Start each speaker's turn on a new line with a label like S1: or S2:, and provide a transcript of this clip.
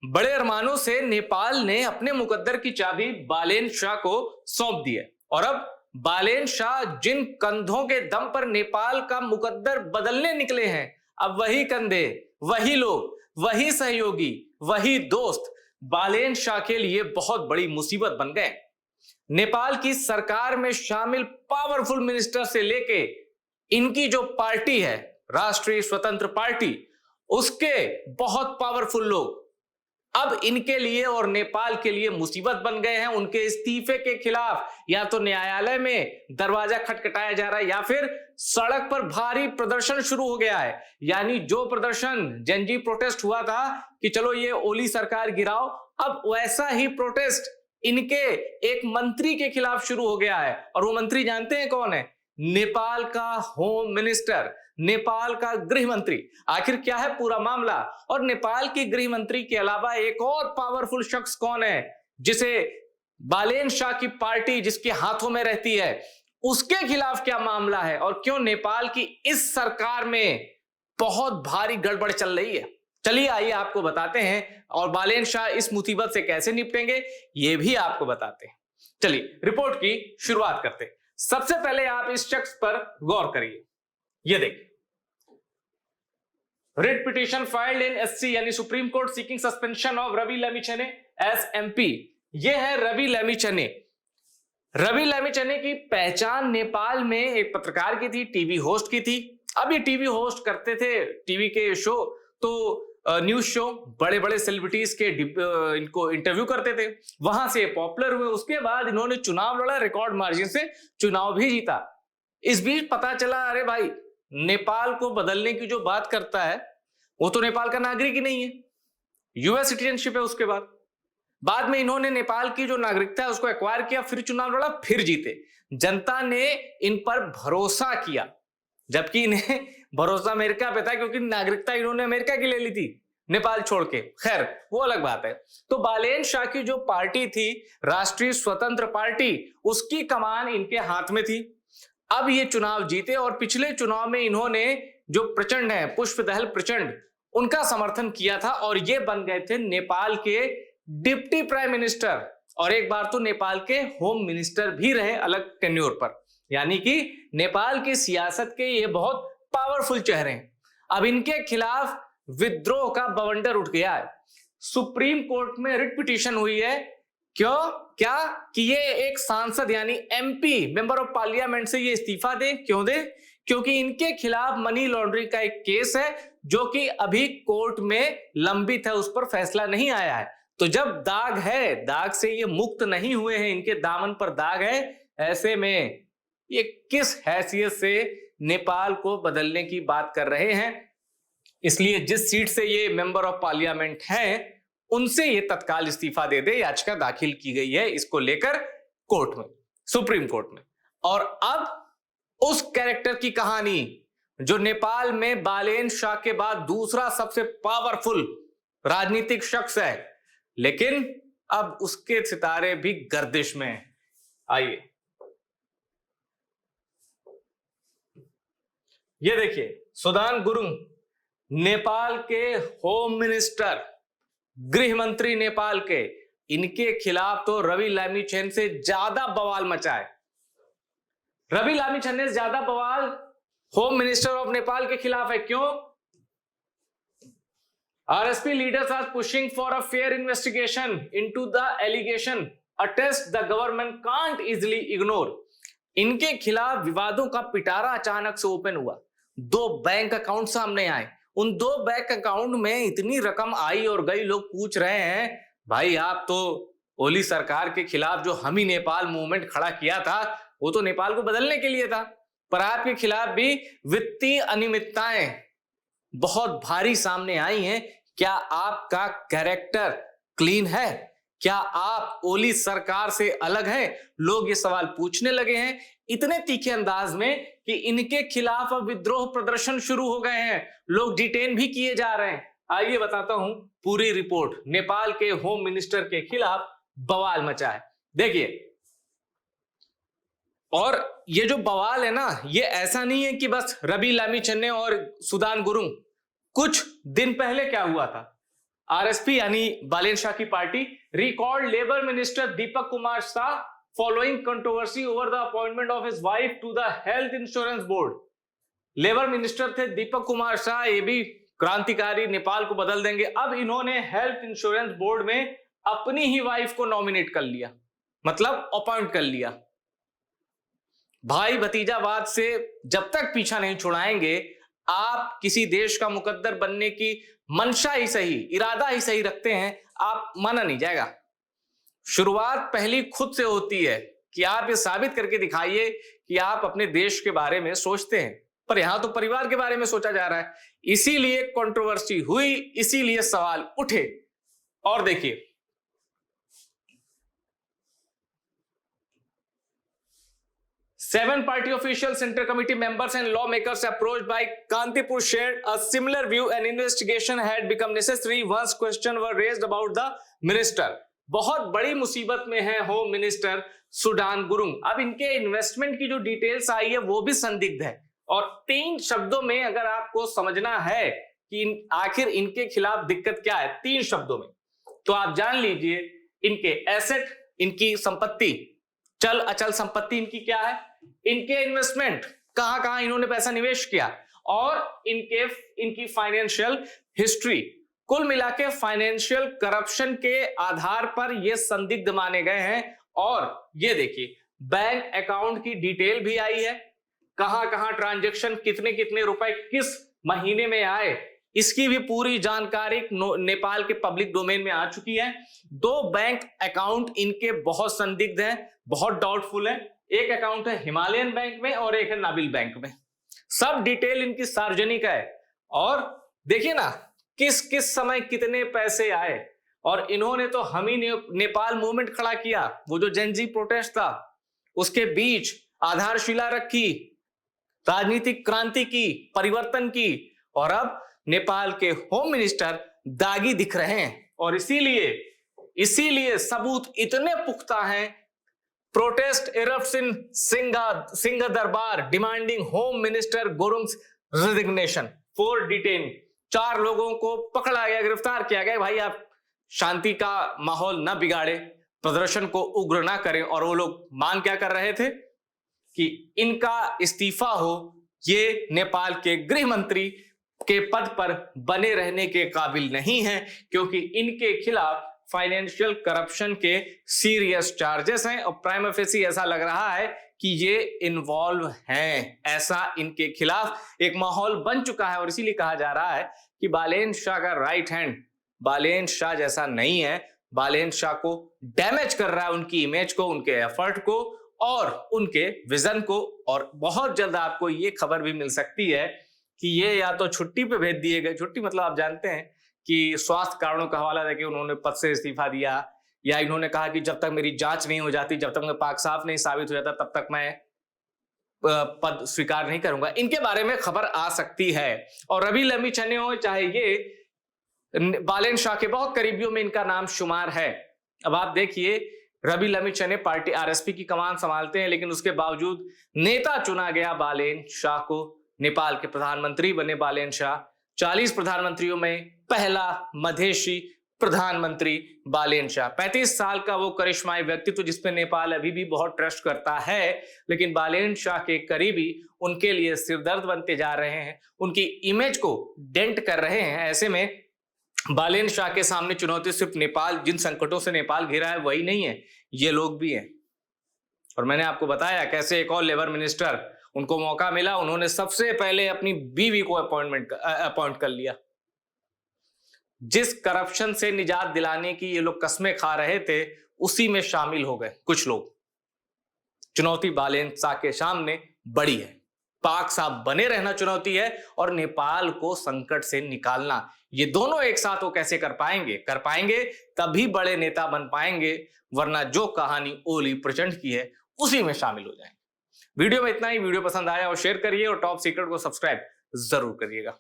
S1: बड़े अरमानों से नेपाल ने अपने मुकद्दर की चाबी बालेन शाह को सौंप दी है और अब बालेन शाह जिन कंधों के दम पर नेपाल का मुकद्दर बदलने निकले हैं, अब वही कंधे, वही लोग, वही सहयोगी, वही दोस्त बालेन शाह के लिए बहुत बड़ी मुसीबत बन गए। नेपाल की सरकार में शामिल पावरफुल मिनिस्टर से लेके इनकी जो पार्टी है राष्ट्रीय स्वतंत्र पार्टी, उसके बहुत पावरफुल लोग अब इनके लिए और नेपाल के लिए मुसीबत बन गए हैं। उनके इस्तीफे के खिलाफ या तो न्यायालय में दरवाजा खटखटाया जा रहा है या फिर सड़क पर भारी प्रदर्शन शुरू हो गया है। यानी जो प्रदर्शन जनजी प्रोटेस्ट हुआ था कि चलो ये ओली सरकार गिराओ, अब वैसा ही प्रोटेस्ट इनके एक मंत्री के खिलाफ शुरू हो गया है। और वो मंत्री जानते हैं कौन है? नेपाल का होम मिनिस्टर, नेपाल का गृह मंत्री। आखिर क्या है पूरा मामला? और नेपाल की गृह मंत्री के अलावा एक और पावरफुल शख्स कौन है जिसे बालेन शाह की पार्टी जिसके हाथों में रहती है, उसके खिलाफ क्या मामला है और क्यों नेपाल की इस सरकार में बहुत भारी गड़बड़ चल रही है? चलिए आइए आपको बताते हैं और बालेन शाह इस मुसीबत से कैसे निपटेंगे ये भी आपको बताते हैं। चलिए रिपोर्ट की शुरुआत करते हैं। सबसे पहले आप इस शख्स पर गौर करिए। ये देखिए, writ petition filed in SC यानी supreme court seeking suspension of Ravi Lamichhane as MP. ये है रवि लामिछाने। रवि लामिछाने की पहचान नेपाल में एक पत्रकार की थी, टीवी होस्ट की थी। अब ये टीवी होस्ट करते थे टीवी के शो, तो न्यूज शो, बड़े बड़े सेलिब्रिटीज के इनको इंटरव्यू करते थे, वहां से पॉपुलर हुए। उसके बाद इन्होंने चुनाव लड़ा, रिकॉर्ड मार्जिन से चुनाव भी जीता। इस बीच पता चला अरे भाई नेपाल को बदलने की जो बात करता है वो तो नेपाल का नागरिक ही नहीं है, यूएस सिटीजनशिप है। उसके बाद में इन्होंने नेपाल की जो नागरिकता है उसको एक्वायर किया, फिर चुनाव लड़ा, फिर जीते। जनता ने इन पर भरोसा किया, जबकि इन्हें भरोसा अमेरिका पे था क्योंकि नागरिकता इन्होंने अमेरिका की ले ली थी नेपाल छोड़ के। खैर वो अलग बात है। तो बालेन शाह की जो पार्टी थी राष्ट्रीय स्वतंत्र पार्टी, उसकी कमान इनके हाथ में थी। अब ये चुनाव जीते और पिछले चुनाव में इन्होंने जो प्रचंड है पुष्पदहल प्रचंड, उनका समर्थन किया था और ये बन गए थे नेपाल के डिप्टी प्राइम मिनिस्टर और एक बार तो नेपाल के होम मिनिस्टर भी रहे अलग टेन्योर पर। यानी कि नेपाल की सियासत के ये बहुत पावरफुल चेहरे हैं। अब इनके खिलाफ विद्रोह का बवंडर उठ गया है। सुप्रीम कोर्ट में रिट पिटीशन हुई है। क्यों? क्या कि ये एक सांसद यानी एमपी, मेंबर ऑफ पार्लियामेंट से ये इस्तीफा दे। क्यों दे? क्योंकि इनके खिलाफ मनी लॉन्ड्रिंग का एक केस है जो कि अभी कोर्ट में लंबित है, उस पर फैसला नहीं आया है। तो जब दाग है, दाग से ये मुक्त नहीं हुए हैं, इनके दामन पर दाग है, ऐसे में ये किस हैसियत से नेपाल को बदलने की बात कर रहे हैं? इसलिए जिस सीट से ये मेंबर ऑफ पार्लियामेंट हैं उनसे ये तत्काल इस्तीफा दे दे, याचिका दाखिल की गई है इसको लेकर कोर्ट में, सुप्रीम कोर्ट में। और अब उस कैरेक्टर की कहानी जो नेपाल में बालेन शाह के बाद दूसरा सबसे पावरफुल राजनीतिक शख्स है, लेकिन अब उसके सितारे भी गर्दिश में हैं। आइए ये देखिए, सुदान गुरुंग नेपाल के होम मिनिस्टर, गृह मंत्री नेपाल के, इनके खिलाफ तो रवि लामिछाने से ज्यादा बवाल मचा है। रवि लामिछाने से ज्यादा बवाल होम मिनिस्टर ऑफ नेपाल के खिलाफ है। क्यों? RSP leaders are pushing for a fair investigation into the allegation, a test the government can't easily ignore. इनके खिलाफ विवादों का पिटारा अचानक से ओपन हुआ। 2 बैंक अकाउंट सामने आए। उन 2 बैंक अकाउंट में इतनी रकम आई और गई। लोग पूछ रहे हैं भाई आप तो ओली सरकार के खिलाफ जो हम ही नेपाल मूवमेंट खड़ा किया था वो तो नेपाल को बदलने के लिए था, पर आपके खिलाफ भी वित्तीय अनियमितताएं बहुत भारी सामने आई हैं। क्या आपका कैरेक्टर क्लीन है? क्या आप ओली सरकार से अलग हैं? लोग ये सवाल पूछने लगे हैं इतने तीखे अंदाज में कि इनके खिलाफ अब विद्रोह प्रदर्शन शुरू हो गए हैं, लोग डिटेन भी किए जा रहे हैं। आइए बताता हूं पूरी रिपोर्ट। नेपाल के होम मिनिस्टर के खिलाफ बवाल मचा है, देखिए। और ये जो बवाल है ना, ये ऐसा नहीं है कि बस रवि लामिछाने और सुदान गुरुंग। कुछ दिन पहले क्या हुआ था? आरएसपी यानी बालेन शाह की party record labour minister Deepak Kumar Shah following controversy over the appointment of his wife to the health insurance board. Labour minister थे दीपक कुमार शाह, ये भी क्रांतिकारी, नेपाल को बदल देंगे। अब इन्होंने हेल्थ इंश्योरेंस बोर्ड में अपनी ही वाइफ को नॉमिनेट कर लिया, मतलब अपॉइंट कर लिया। भाई भतीजावाद से जब तक पीछा नहीं छुड़ाएंगे, आप किसी देश का मुकद्दर बनने की मंशा ही सही, इरादा ही सही रखते हैं, आप माना नहीं जाएगा। शुरुआत पहली खुद से होती है कि आप ये साबित करके दिखाइए कि आप अपने देश के बारे में सोचते हैं, पर यहां तो परिवार के बारे में सोचा जा रहा है। इसीलिए कंट्रोवर्सी हुई, इसीलिए सवाल उठे। और देखिए, Seven party officials, inter committee members and lawmakers approached by Kantipur shared a similar view and investigation had become necessary once questions were raised about the minister. बहुत बड़ी मुसीबत में है होम मिनिस्टर सुडान गुरुंग। अब इनके इन्वेस्टमेंट की जो details आई है वो भी संदिग्ध है, और 3 शब्दों में अगर आपको समझना है कि आखिर इनके खिलाफ दिक्कत क्या है 3 शब्दों में, तो आप जान लीजिए इनके एसेट, इनकी संपत्ति, चल अचल संपत्ति इनकी क्या है, इनके इन्वेस्टमेंट, कहां कहां इन्होंने पैसा निवेश किया, और इनकी फाइनेंशियल हिस्ट्री। कुल मिला के फाइनेंशियल करप्शन के आधार पर ये संदिग्ध माने गए हैं। और ये देखिए, बैंक अकाउंट की डिटेल भी आई है, कहां कहां ट्रांजैक्शन, कितने कितने रुपए किस महीने में आए, इसकी भी पूरी जानकारी नेपाल के पब्लिक डोमेन में आ चुकी है। 2 बैंक अकाउंट इनके बहुत संदिग्ध हैं, बहुत डाउटफुल है। एक अकाउंट है हिमालयन बैंक में और एक है नाबिल बैंक में। सब डिटेल इनकी सार्वजनिक है। और देखिए ना, किस किस समय कितने पैसे आए। और इन्होंने तो हम ही नेपाल मूवमेंट खड़ा किया, वो जो जेनजी प्रोटेस्ट था उसके बीच आधारशिला रखी, राजनीतिक क्रांति की, परिवर्तन की, और अब नेपाल के होम मिनिस्टर दागी दिख रहे हैं। और इसीलिए सबूत इतने पुख्ता हैं। Protest इरप्ट्स in Singh Durbar demanding home minister Gurung's resignation for detain. 4 लोगों को पकड़ा गया, गिरफ्तार किया गया। भाई आप शांति का माहौल न बिगाड़े, प्रदर्शन को उग्र ना करें। और वो लोग मांग क्या कर रहे थे कि इनका इस्तीफा हो, ये नेपाल के गृह मंत्री के पद पर बने रहने के काबिल नहीं है, क्योंकि इनके खिलाफ फाइनेंशियल करप्शन के सीरियस चार्जेस हैं। और प्राइमा फेसी ऐसा लग रहा है कि ये इन्वॉल्व हैं, ऐसा इनके खिलाफ एक माहौल बन चुका है। और इसीलिए कहा जा रहा है कि बालेन शाह का राइट हैंड बालेन शाह जैसा नहीं है, बालेन शाह को डैमेज कर रहा है, उनकी इमेज को, उनके एफर्ट को और उनके विजन को। और बहुत जल्द आपको ये खबर भी मिल सकती है कि ये या तो छुट्टी पे भेज दिए गए, छुट्टी मतलब आप जानते हैं कि स्वास्थ्य कारणों का हवाला देके उन्होंने पद से इस्तीफा दिया, या इन्होंने कहा कि जब तक मेरी जांच नहीं हो जाती, जब तक मैं पाक साफ नहीं साबित हो जाता, तब तक मैं पद स्वीकार नहीं करूंगा। इनके बारे में खबर आ सकती है। और रवि लमीछने हो, चाहे ये बालेन शाह के बहुत करीबियों में इनका नाम शुमार है। अब आप देखिए, रवि लमीछने पार्टी आरएसपी की कमान संभालते हैं, लेकिन उसके बावजूद नेता चुना गया बालेन शाह को। नेपाल के प्रधानमंत्री बने बालेन शाह। 40 प्रधानमंत्रियों में पहला मधेशी प्रधानमंत्री बालेन शाह। 35 साल का वो करिश्माई व्यक्तित्व जिस पे नेपाल अभी भी बहुत ट्रस्ट करता है, लेकिन बालेन शाह के करीबी उनके लिए सिरदर्द बनते जा रहे हैं, उनकी इमेज को डेंट कर रहे हैं। ऐसे में बालेन शाह के सामने चुनौती सिर्फ नेपाल, जिन संकटों से नेपाल घिरा है वही नहीं है, ये लोग भी हैं। और मैंने आपको बताया कैसे एक और लेबर मिनिस्टर, उनको मौका मिला, उन्होंने सबसे पहले अपनी बीवी को अपॉइंट कर लिया। जिस करप्शन से निजात दिलाने की ये लोग कस्में खा रहे थे, उसी में शामिल हो गए कुछ लोग। चुनौती बालेन शाह के सामने बड़ी है। पाक साफ बने रहना चुनौती है, और नेपाल को संकट से निकालना, ये दोनों एक साथ वो कैसे कर पाएंगे तभी बड़े नेता बन पाएंगे, वरना जो कहानी ओली प्रचंड की है उसी में शामिल हो जाएंगे। वीडियो में इतना ही। वीडियो पसंद आया और शेयर करिए, और टॉप सीक्रेट को सब्सक्राइब जरूर करिएगा।